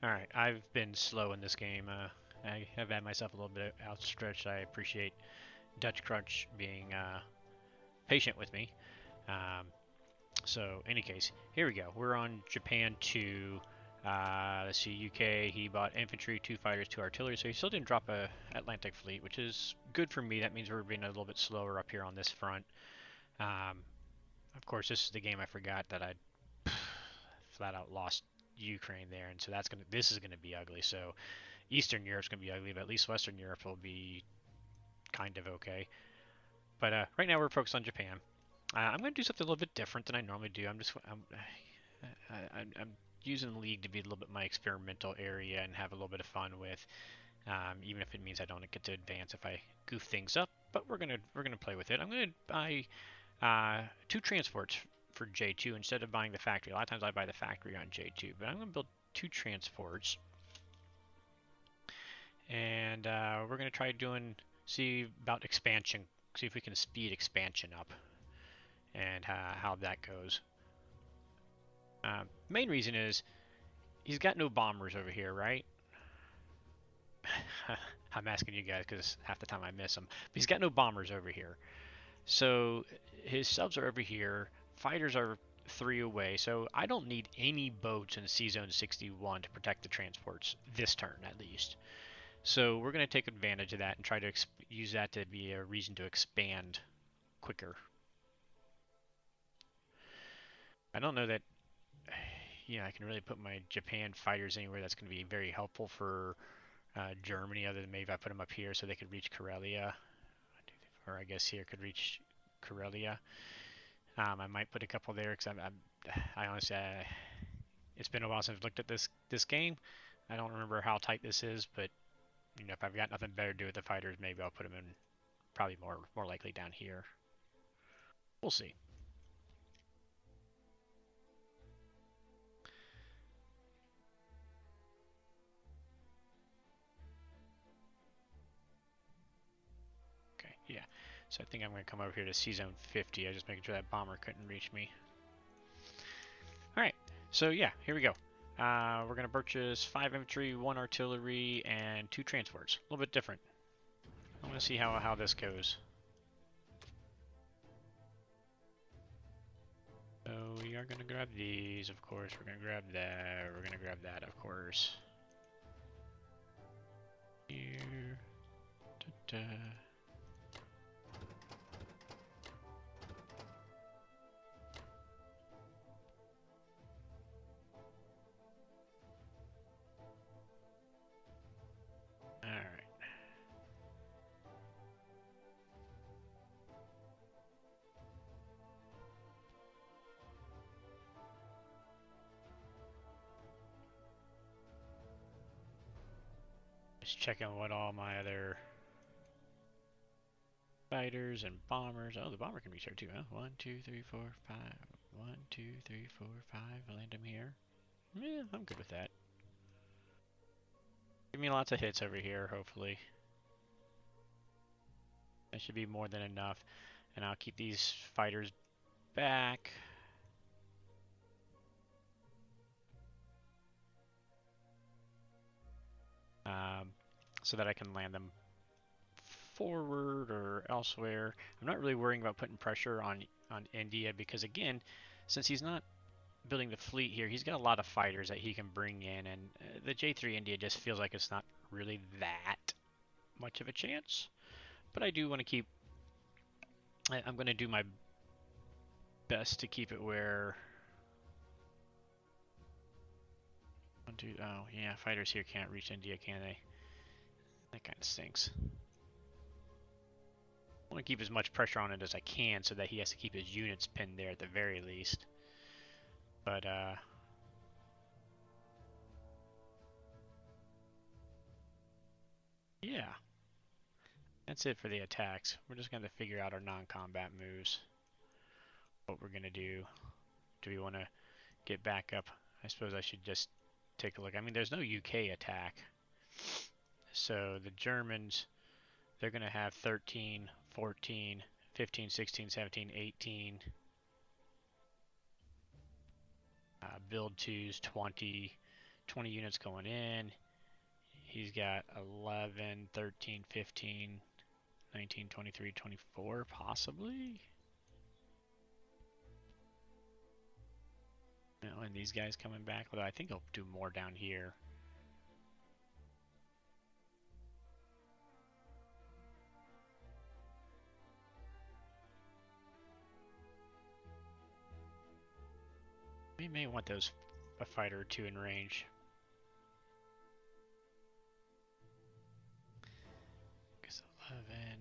Alright, I've been slow in this game. I have had myself a little bit outstretched. I appreciate Dutch Crunch being patient with me. Um, so, any case, here we go. We're on Japan 2. Let's see, UK, he bought infantry, 2 fighters, 2 artillery, so he still didn't drop a Atlantic fleet, which is good for me. That means we're being a little bit slower up here on this front. Um, of course, this is the game I forgot that I flat out lost Ukraine there, and so this is gonna be ugly. So Eastern Europe's gonna be ugly, but at least Western Europe will be kind of okay. But right now we're focused on Japan. I'm gonna do something a little bit different than I normally do. I'm using the league to be a little bit my experimental area and have a little bit of fun with, even if it means I don't get to advance if I goof things up. But we're gonna play with it. I'm gonna buy 2 transports for J2 instead of buying the factory. A lot of times I buy the factory on J2, but I'm gonna build 2 transports, and we're gonna try see about expansion, see if we can speed expansion up, and how that goes. Main reason is he's got no bombers over here, right? I'm asking you guys because half the time I miss him. But he's got no bombers over here. So his subs are over here. Fighters are 3 away. So I don't need any boats in C Zone 61 to protect the transports this turn at least. So we're going to take advantage of that and try to use that to be a reason to expand quicker. I don't know that I can really put my Japan fighters anywhere that's going to be very helpful for Germany, other than maybe if I put them up here so they could reach Karelia, or I guess here could reach Karelia. I might put a couple there because I honestly, it's been a while since I've looked at this game. I don't remember how tight this is, but if I've got nothing better to do with the fighters, maybe I'll put them in probably more likely down here. We'll see. Okay, yeah. So I think I'm going to come over here to C Zone 50. I just making sure that bomber couldn't reach me. Alright, so yeah, here we go. We're going to purchase 5 infantry, 1 artillery, and 2 transports. A little bit different. I want to see how this goes. So we are going to grab these, of course. We're going to grab that. We're going to grab that, of course. Here. Da -da. Alright. Just checking what all my other fighters and bombers. Oh, the bomber can reach there too, huh? 1, 2, 3, 4, 5. 1, 2, 3, 4, 5. I'll land him here. Yeah, I'm good with that. Give me lots of hits over here, hopefully. That should be more than enough. And I'll keep these fighters back. So that I can land them forward or elsewhere. I'm not really worrying about putting pressure on India because, again, since he's not building the fleet here, he's got a lot of fighters that he can bring in, and the J3 India just feels like it's not really that much of a chance. But I do want to keep... I'm going to do my best to keep it where... Oh, yeah, fighters here can't reach India, can they? That kind of stinks. I want to keep as much pressure on it as I can so that he has to keep his units pinned there at the very least. But, yeah. That's it for the attacks. We're just going to figure out our non-combat moves. What we're going to do. Do we want to get back up? I suppose I should just take a look. I mean, there's no UK attack. So the Germans, they're going to have 13, 14, 15, 16, 17, 18. Build 2's 20, 20 units going in. He's got 11, 13, 15, 19, 23, 24, possibly. No, and these guys coming back, although I think he'll do more down here. We may want those a fighter or two in range. Because 11,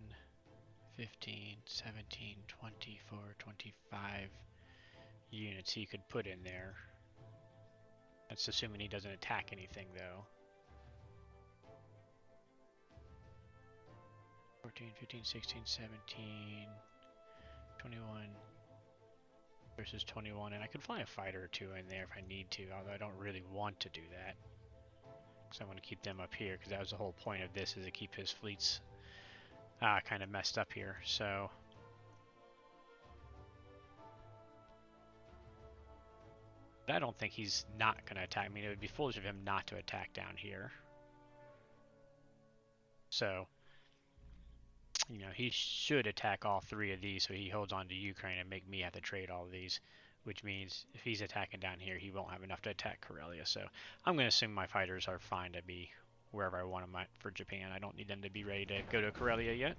15, 17, 24, 25 units he could put in there. That's assuming he doesn't attack anything, though. 14, 15, 16, 17, 21 versus 21, and I could fly a fighter or two in there if I need to, although I don't really want to do that. Because I want to keep them up here, because that was the whole point of this, is to keep his fleets kind of messed up here. So I don't think he's not going to attack. I mean, it would be foolish of him not to attack down here. So, you know, he should attack all three of these so he holds on to Ukraine and make me have to trade all of these, which means if he's attacking down here, he won't have enough to attack Karelia. So I'm going to assume my fighters are fine to be wherever I want them at for Japan. I don't need them to be ready to go to Karelia yet.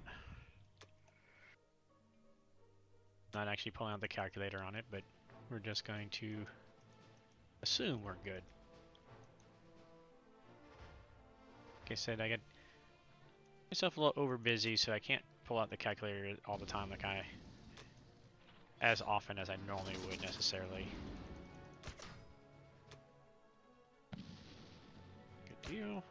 Not actually pulling out the calculator on it, but we're just going to assume we're good. Like I said, I get myself a little over busy, so I can't pull out the calculator all the time as often as I normally would necessarily. Good deal.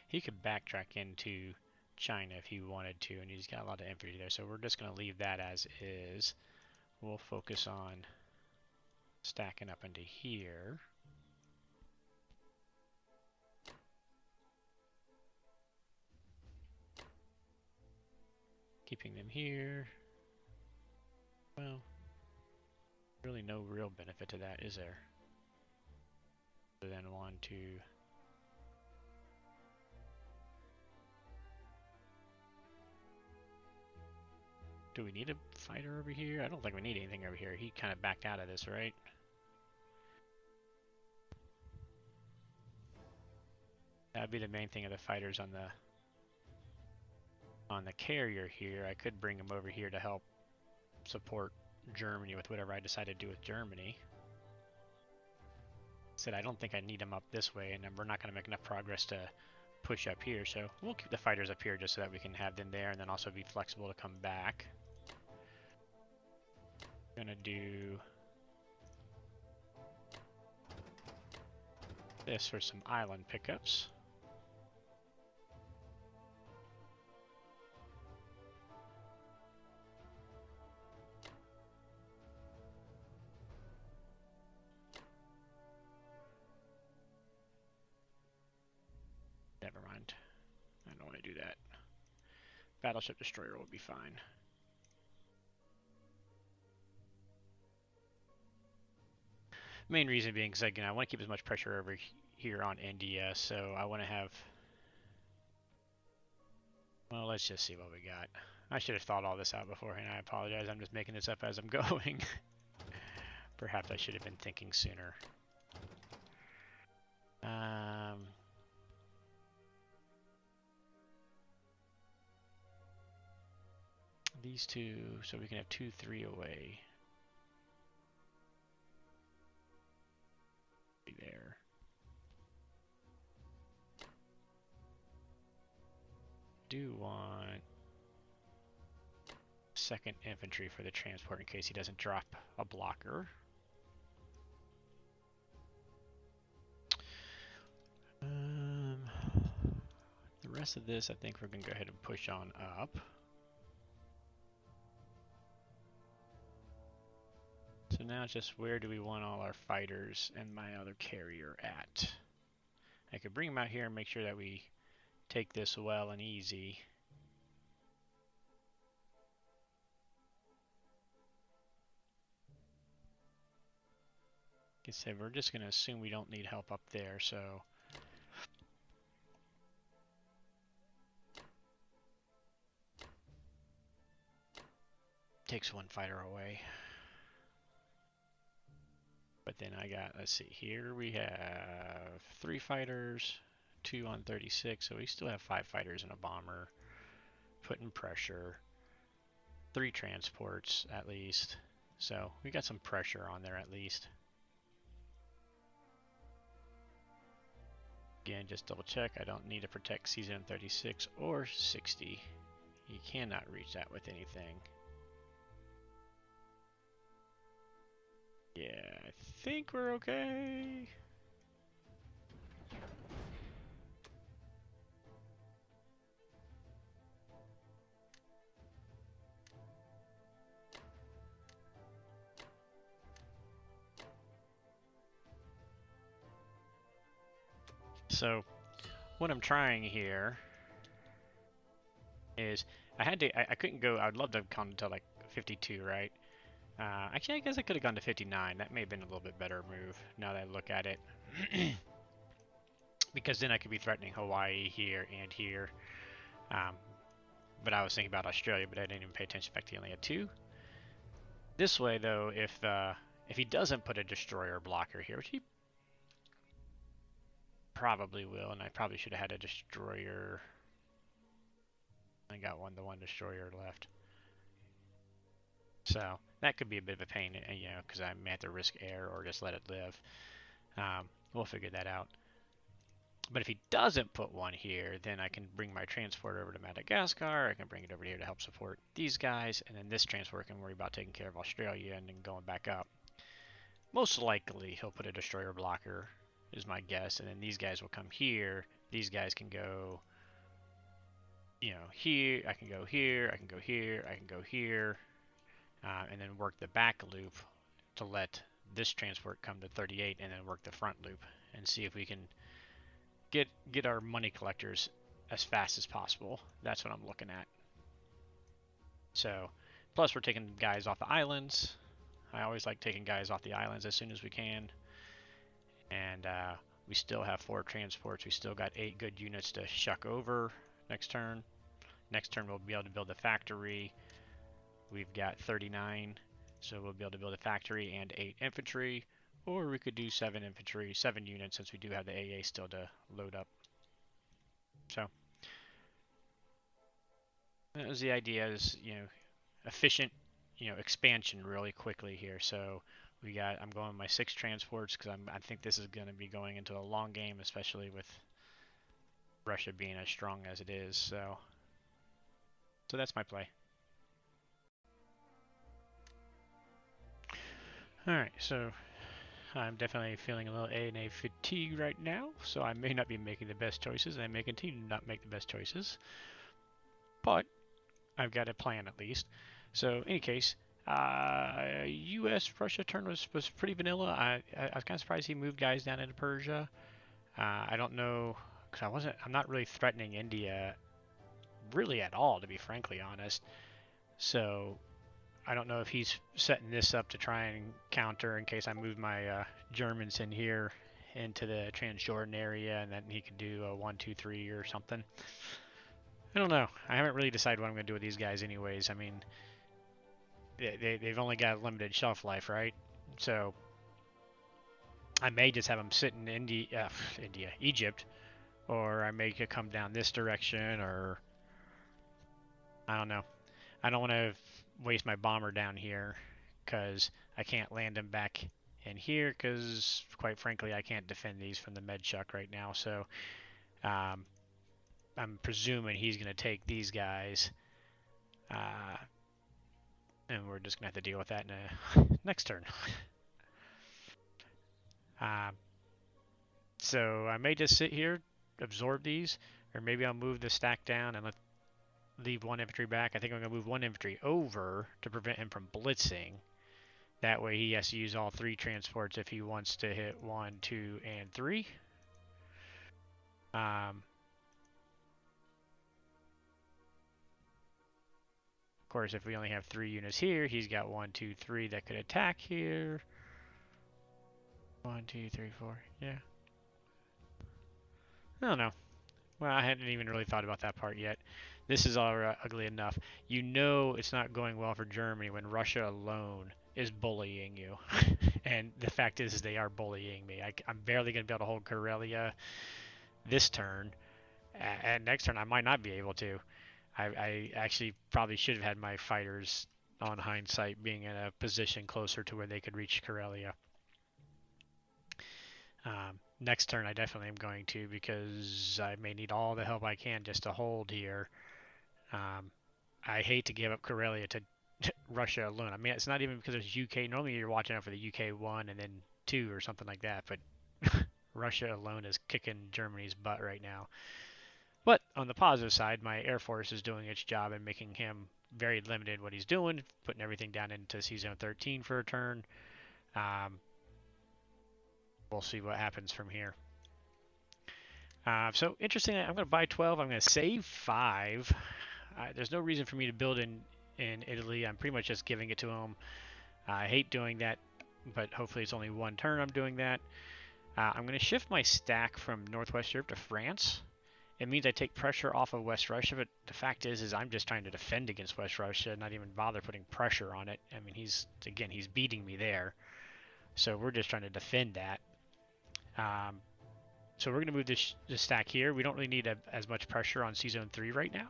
He could backtrack into China if he wanted to, and he's got a lot of infantry there, so we're just going to leave that as is. We'll focus on stacking up into here. Keeping them here. Well, really no real benefit to that, is there? Other than one, two. Do we need a fighter over here? I don't think we need anything over here. He kind of backed out of this, right? That'd be the main thing of the fighters on the carrier here. I could bring him over here to help support Germany with whatever I decide to do with Germany. Said I don't think I need him up this way, and we're not going to make enough progress to push up here, so we'll keep the fighters up here just so that we can have them there and then also be flexible to come back. Gonna do this for some island pickups. Never mind. I don't want to do that. Battleship destroyer will be fine. Main reason being because again, I want to keep as much pressure over here on India, so I want to have. Well, let's just see what we got. I should have thought all this out beforehand. I apologize. I'm just making this up as I'm going. Perhaps I should have been thinking sooner. These two, so we can have 2-3 away. Be there. Do want second infantry for the transport in case he doesn't drop a blocker. The rest of this, I think we're going to go ahead and push on up. So now it's just where do we want all our fighters and my other carrier at? I could bring them out here and make sure that we take this well and easy. Like I said, we're just going to assume we don't need help up there, so takes one fighter away. But then I got, let's see, here we have 3 fighters, 2 on 36, so we still have 5 fighters and a bomber, putting pressure, 3 transports at least, so we got some pressure on there at least. Again, just double check, I don't need to protect season 36 or 60. You cannot reach that with anything. Yeah, I think we're okay. So, what I'm trying here is, I couldn't go, I'd love to have gone to like 52, right? Actually, I guess I could have gone to 59. That may have been a little bit better move, now that I look at it. Because then I could be threatening Hawaii here and here. But I was thinking about Australia, but I didn't even pay attention. In fact, he only had 2. This way, though, if he doesn't put a destroyer blocker here, which he probably will, and I probably should have had a destroyer. I got the one destroyer left. So that could be a bit of a pain, you know, because I may have to risk air or just let it live. We'll figure that out. But if he doesn't put one here, then I can bring my transport over to Madagascar. I can bring it over here to help support these guys, and then this transport can worry about taking care of Australia and then going back up. Most likely he'll put a destroyer blocker, is my guess, and then these guys will come here. These guys can go, you know, here. I can go here. I can go here. I can go here, and then work the back loop to let this transport come to 38, and then work the front loop and see if we can get our money collectors as fast as possible. That's what I'm looking at. So, plus we're taking guys off the islands. I always like taking guys off the islands as soon as we can. And we still have 4 transports. We still got 8 good units to shuck over next turn. Next turn we'll be able to build a factory. We've got 39, so we'll be able to build a factory and 8 infantry. Or we could do 7 infantry, 7 units, since we do have the AA still to load up. So that was the idea, is, you know, efficient, you know, expansion really quickly here. So I'm going with my 6 transports because I think this is going to be going into a long game, especially with Russia being as strong as it is. So that's my play. All right, so I'm definitely feeling a little ANA fatigue right now, so I may not be making the best choices, and I may continue to not make the best choices. But I've got a plan at least. So in any case, U.S.-Russia turn was pretty vanilla. I was kind of surprised he moved guys down into Persia. I don't know, because I'm not really threatening India really at all, to be frankly honest. So I don't know if he's setting this up to try and counter in case I move my Germans in here into the Transjordan area, and then he could do a 1-2-3 or something. I don't know. I haven't really decided what I'm going to do with these guys anyways. I mean, they've only got a limited shelf life, right? So I may just have them sit in Egypt, or I may come down this direction, or I don't know. I don't want to waste my bomber down here because I can't land him back in here because, quite frankly, I can't defend these from the med chuck right now. So I'm presuming he's going to take these guys, and we're just going to have to deal with that in the next turn. So I may just sit here, absorb these, or maybe I'll move the stack down and leave 1 infantry back. I think I'm going to move 1 infantry over to prevent him from blitzing, That way he has to use all 3 transports if he wants to hit 1, 2, and 3. Of course, if we only have 3 units here, he's got 1, 2, 3 that could attack here. 1, 2, 3, 4. Yeah. I don't know. Well, I hadn't even really thought about that part yet. This is all ugly enough. You know it's not going well for Germany when Russia alone is bullying you. And the fact is they are bullying me. I'm barely going to be able to hold Karelia this turn. And next turn I might not be able to. I actually probably should have had my fighters on hindsight being in a position closer to where they could reach Karelia. Next turn I definitely am going to, because I may need all the help I can just to hold here. I hate to give up Karelia to Russia alone. I mean, it's not even because it's UK. Normally you're watching out for the UK 1 and then 2 or something like that, but Russia alone is kicking Germany's butt right now. But on the positive side, my Air Force is doing its job and making him very limited what he's doing, putting everything down into C-Zone 13 for a turn. We'll see what happens from here. So interesting, I'm going to buy 12. I'm going to save 5. There's no reason for me to build in Italy. I'm pretty much just giving it to him. I hate doing that, but hopefully it's only 1 turn I'm doing that. I'm going to shift my stack from Northwest Europe to France. It means I take pressure off of West Russia, but the fact is I'm just trying to defend against West Russia, not even bother putting pressure on it. I mean, he's beating me there. So we're just trying to defend that. So we're going to move this stack here. We don't really need as much pressure on C-Zone 3 right now.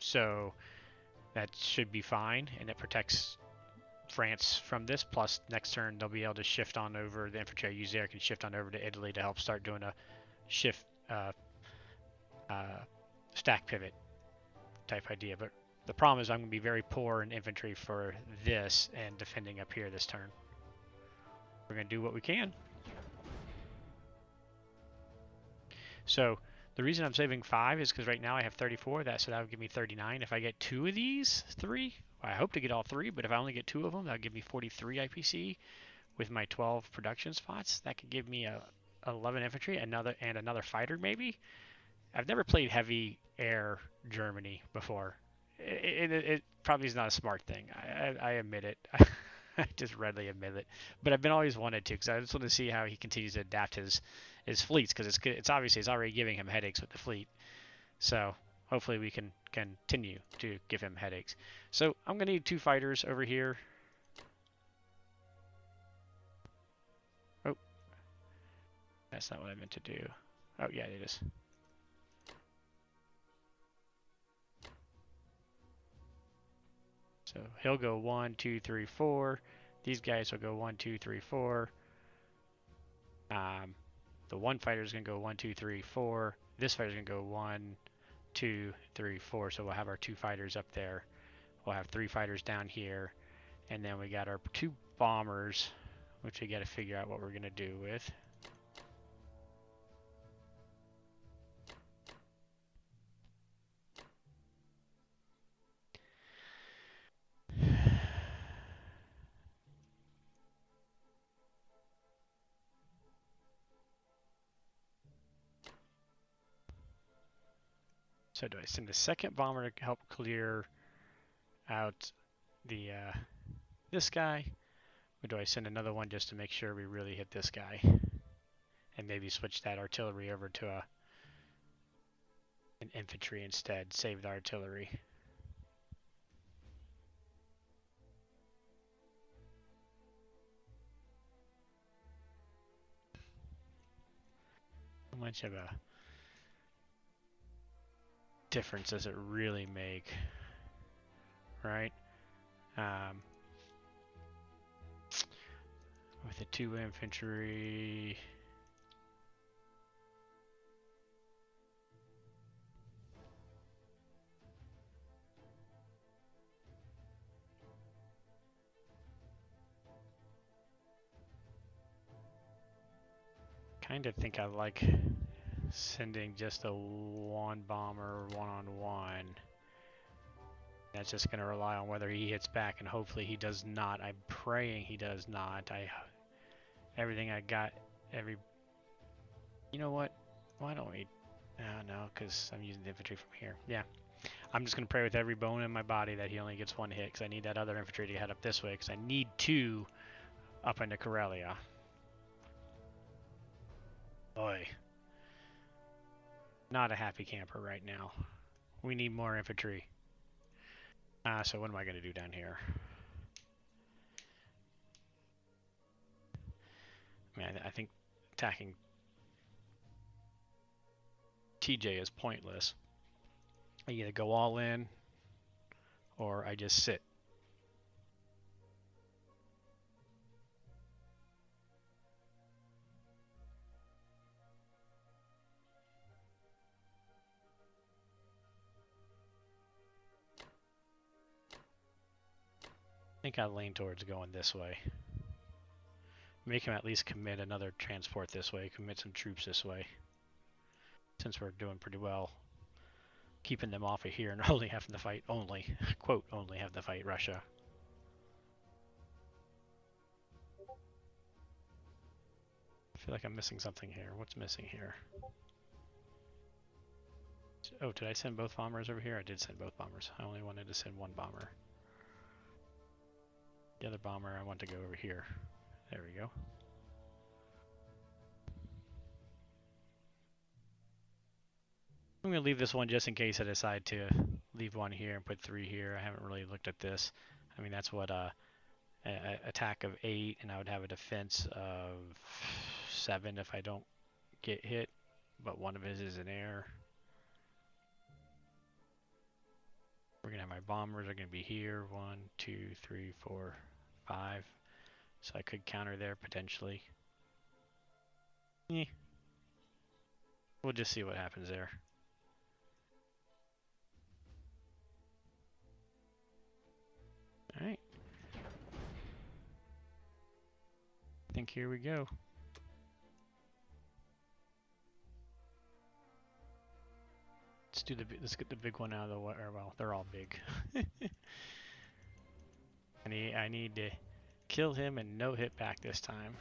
So that should be fine, and it protects France from this. Plus, next turn they'll be able to shift on over. The infantry I use there can shift on over to Italy to help start doing a shift stack pivot type idea. But the problem is I'm going to be very poor in infantry for this and defending up here this turn. We're going to do what we can. So the reason I'm saving 5 is because right now I have 34. So that would give me 39. If I get 2 of these 3, I hope to get all 3, but if I only get 2 of them, that would give me 43 IPC with my 12 production spots. That could give me 11 infantry, another fighter maybe. I've never played heavy air Germany before. It probably is not a smart thing. I admit it. I just readily admit it. But I've been always wanted to, because I just want to see how he continues to adapt his fleets, because it's obviously it's already giving him headaches with the fleet. So hopefully we can continue to give him headaches. So I'm going to need 2 fighters over here. Oh, that's not what I meant to do. Oh, yeah, it is. So he'll go 1, 2, 3, 4. These guys will go 1, 2, 3, 4. The one fighter is going to go 1, 2, 3, 4. This fighter is going to go 1, 2, 3, 4. So we'll have our 2 fighters up there. We'll have 3 fighters down here. And then we got our 2 bombers, which we got to figure out what we're going to do with. So do I send the second bomber to help clear out the this guy, or do I send another one just to make sure we really hit this guy, and maybe switch that artillery over to an infantry instead, save the artillery? How much of a difference does it really make, right? With the 2 infantry, kind of think I like sending just a 1 bomber 1-on-1 That's just going to rely on whether he hits back, and hopefully he does not. I'm praying he does not. Everything I got, You know what? Why don't we? No, because I'm using the infantry from here. Yeah. I'm just going to pray with every bone in my body that he only gets one hit, because I need that other infantry to head up this way, because I need two up into Karelia. Boy. Not a happy camper right now. We need more infantry. So what am I going to do down here? I mean, I think attacking TJ is pointless. I either go all in, or I just sit. I think I lean towards going this way. Make him at least commit another transport this way, commit some troops this way. Since we're doing pretty well keeping them off of here and only having to fight quote, only have to fight Russia. I feel like I'm missing something here. What's missing here? Oh, did I send both bombers over here? I did send both bombers. I only wanted to send one bomber. The other bomber I want to go over here. There we go. I'm going to leave this one just in case I decide to leave one here and put 3 here. I haven't really looked at this. I mean, that's what attack of 8, and I would have a defense of 7 if I don't get hit, but one of his is an air. We're going to have my bombers are going to be here. 1, 2, 3, 4, 5. So I could counter there potentially. We'll just see what happens there. Alright. I think here we go. Let's get the big one out of the way. Well, they're all big. I need to kill him and no hit back this time.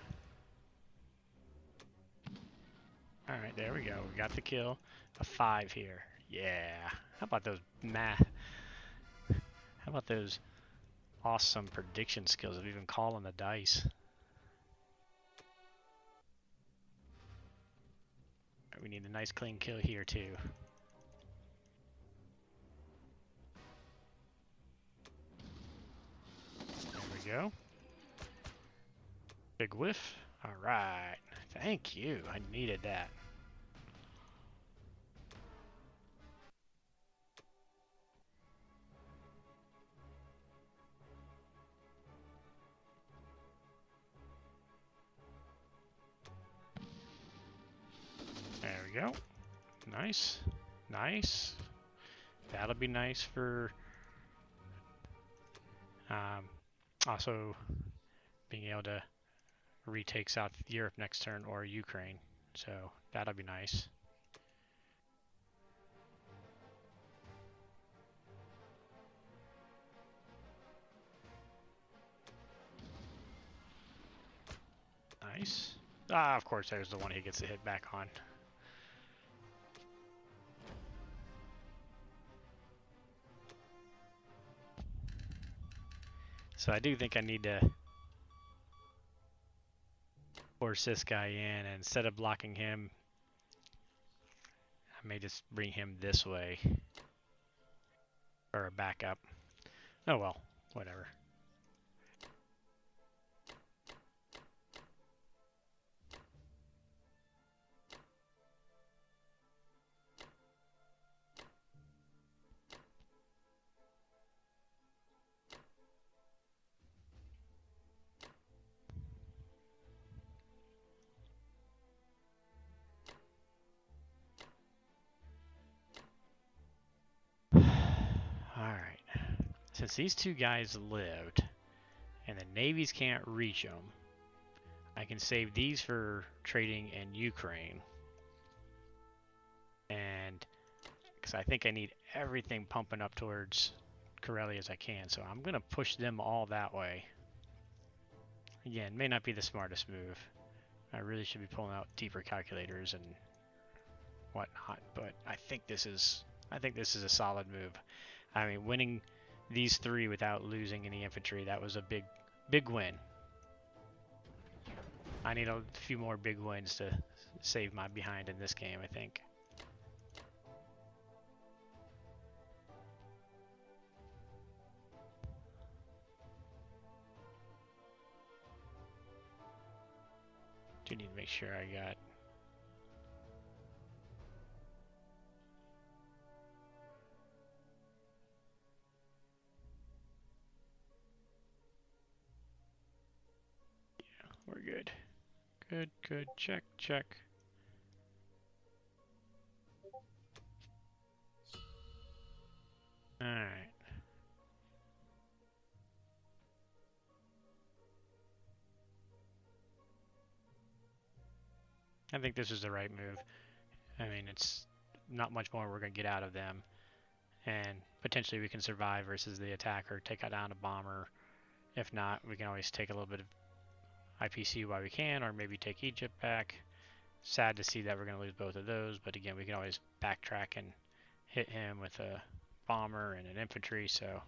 Alright, there we go. We got the kill. A 5 here. Yeah. How about those How about those awesome prediction skills of even calling the dice? We need a nice clean kill here too. There we go. Big whiff. Alright. Thank you. I needed that. There we go. Nice. Nice. That'll be nice for also being able to retake South Europe next turn or Ukraine. So that'll be nice. Nice. Of course, there's the one he gets to hit back on. So I do think I need to force this guy in, and instead of blocking him, I may just bring him this way for a backup. Oh well, whatever. Alright. Since these two guys lived, and the navies can't reach them, I can save these for trading in Ukraine. And because I think I need everything pumping up towards Corelli as I can. So I'm going to push them all that way. Again, may not be the smartest move. I really should be pulling out deeper calculators and whatnot, but I think this is a solid move. I mean, winning these 3 without losing any infantry, that was a big win. I need a few more big wins to save my behind in this game, I think. Do need to make sure I got... Yeah, we're good. Good. Check. Alright. I think this is the right move. I mean, it's not much more we're going to get out of them. And potentially we can survive versus the attacker, take out down a bomber. If not, we can always take a little bit of IPC while we can, or maybe take Egypt back. Sad to see that we're going to lose both of those, but again, we can always backtrack and hit him with a bomber and an infantry, so